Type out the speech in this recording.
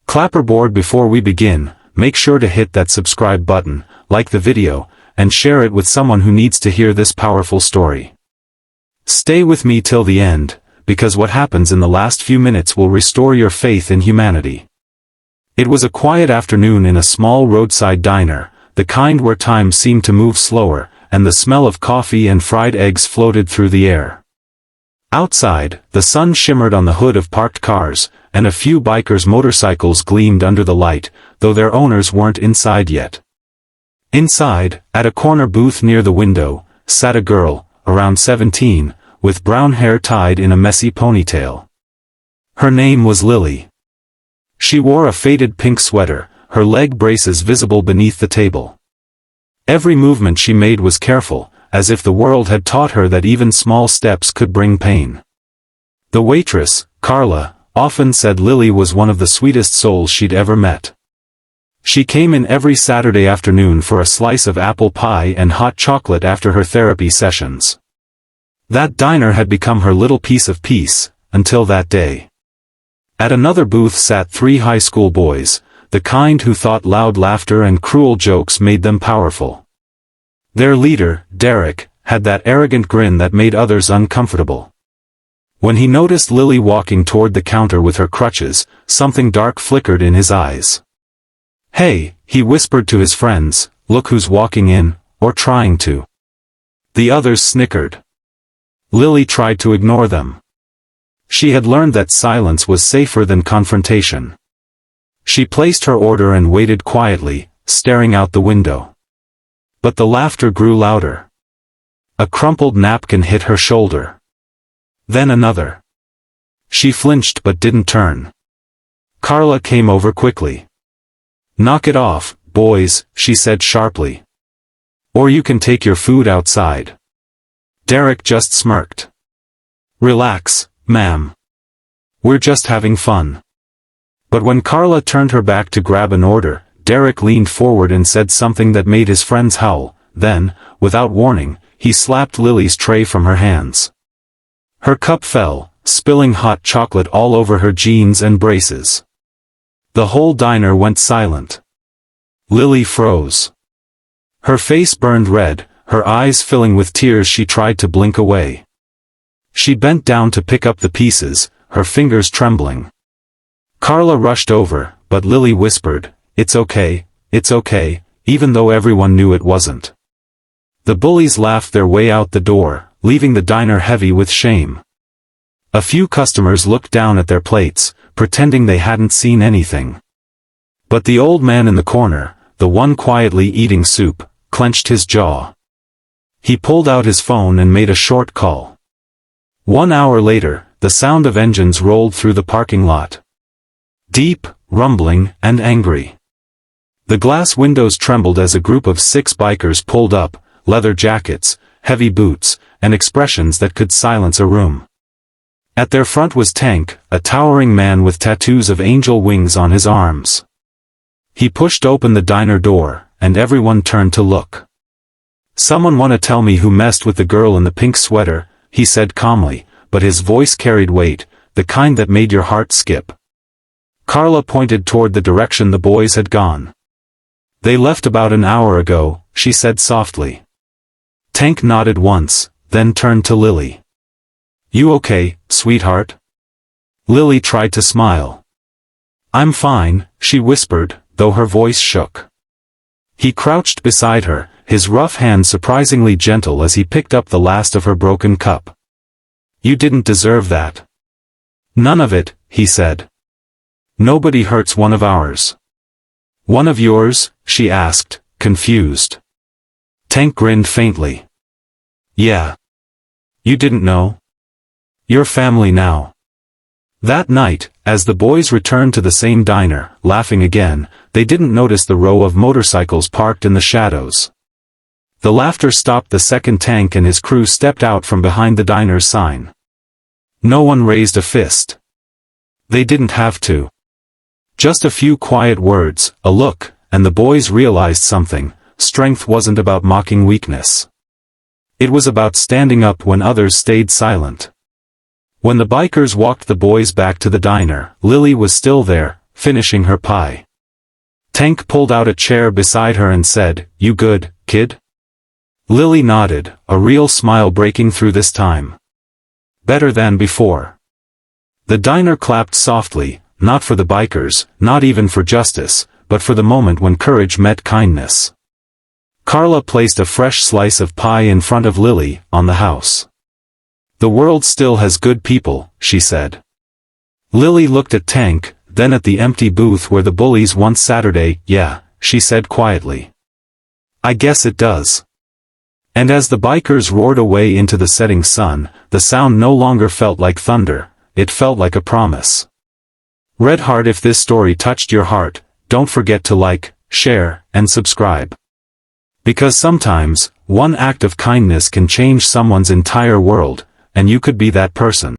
Clapperboard, before we begin, make sure to hit that subscribe button, like the video, and share it with someone who needs to hear this powerful story. Stay with me till the end, because what happens in the last few minutes will restore your faith in humanity. It was a quiet afternoon in a small roadside diner, the kind where time seemed to move slower, and the smell of coffee and fried eggs floated through the air. Outside, the sun shimmered on the hood of parked cars, and a few bikers' motorcycles gleamed under the light, though their owners weren't inside yet. Inside, at a corner booth near the window, sat a girl, around 17, with brown hair tied in a messy ponytail. Her name was Lily. She wore a faded pink sweater, her leg braces visible beneath the table. Every movement she made was careful, as if the world had taught her that even small steps could bring pain. The waitress, Carla, often said Lily was one of the sweetest souls she'd ever met. She came in every Saturday afternoon for a slice of apple pie and hot chocolate after her therapy sessions. That diner had become her little piece of peace, until that day. At another booth sat 3 high school boys, the kind who thought loud laughter and cruel jokes made them powerful. Their leader, Derek, had that arrogant grin that made others uncomfortable. When he noticed Lily walking toward the counter with her crutches, something dark flickered in his eyes. "Hey," he whispered to his friends, "look who's walking in, or trying to." The others snickered. Lily tried to ignore them. She had learned that silence was safer than confrontation. She placed her order and waited quietly, staring out the window. But the laughter grew louder. A crumpled napkin hit her shoulder. Then another. She flinched but didn't turn. Carla came over quickly. "Knock it off, boys," she said sharply. "Or you can take your food outside." Derek just smirked. "Relax, ma'am. We're just having fun." But when Carla turned her back to grab an order, Derek leaned forward and said something that made his friends howl. Then, without warning, he slapped Lily's tray from her hands. Her cup fell, spilling hot chocolate all over her jeans and braces. The whole diner went silent. Lily froze. Her face burned red, her eyes filling with tears. She tried to blink away. She bent down to pick up the pieces, her fingers trembling. Carla rushed over, but Lily whispered, it's okay," even though everyone knew it wasn't. The bullies laughed their way out the door, leaving the diner heavy with shame. A few customers looked down at their plates, pretending they hadn't seen anything. But the old man in the corner, the one quietly eating soup, clenched his jaw. He pulled out his phone and made a short call. 1 hour later, the sound of engines rolled through the parking lot. Deep, rumbling, and angry. The glass windows trembled as a group of 6 bikers pulled up, leather jackets, heavy boots, and expressions that could silence a room. At their front was Tank, a towering man with tattoos of angel wings on his arms. He pushed open the diner door, and everyone turned to look. "Someone wanna tell me who messed with the girl in the pink sweater?" he said calmly, but his voice carried weight, the kind that made your heart skip. Carla pointed toward the direction the boys had gone. "They left about an hour ago," she said softly. Tank nodded once, then turned to Lily. "You okay, sweetheart?" Lily tried to smile. "I'm fine," she whispered, though her voice shook. He crouched beside her, his rough hand surprisingly gentle as he picked up the last of her broken cup. "You didn't deserve that." "None of it," he said. "Nobody hurts one of ours." "One of yours?" she asked, confused. Tank grinned faintly. "Yeah. You didn't know? You're family now." That night, as the boys returned to the same diner, laughing again, they didn't notice the row of motorcycles parked in the shadows. The laughter stopped the second Tank and his crew stepped out from behind the diner's sign. No one raised a fist. They didn't have to. Just a few quiet words, a look, and the boys realized something. Strength wasn't about mocking weakness. It was about standing up when others stayed silent. When the bikers walked the boys back to the diner, Lily was still there, finishing her pie. Tank pulled out a chair beside her and said, "You good, kid?" Lily nodded, a real smile breaking through this time. "Better than before." The diner clapped softly, not for the bikers, not even for justice, but for the moment when courage met kindness. Carla placed a fresh slice of pie in front of Lily, on the house. "The world still has good people," she said. Lily looked at Tank, then at the empty booth where the bullies once Saturday. "Yeah," she said quietly. "I guess it does." And as the bikers roared away into the setting sun, the sound no longer felt like thunder, it felt like a promise. Red Heart, if this story touched your heart, don't forget to like, share, and subscribe. Because sometimes, one act of kindness can change someone's entire world, and you could be that person.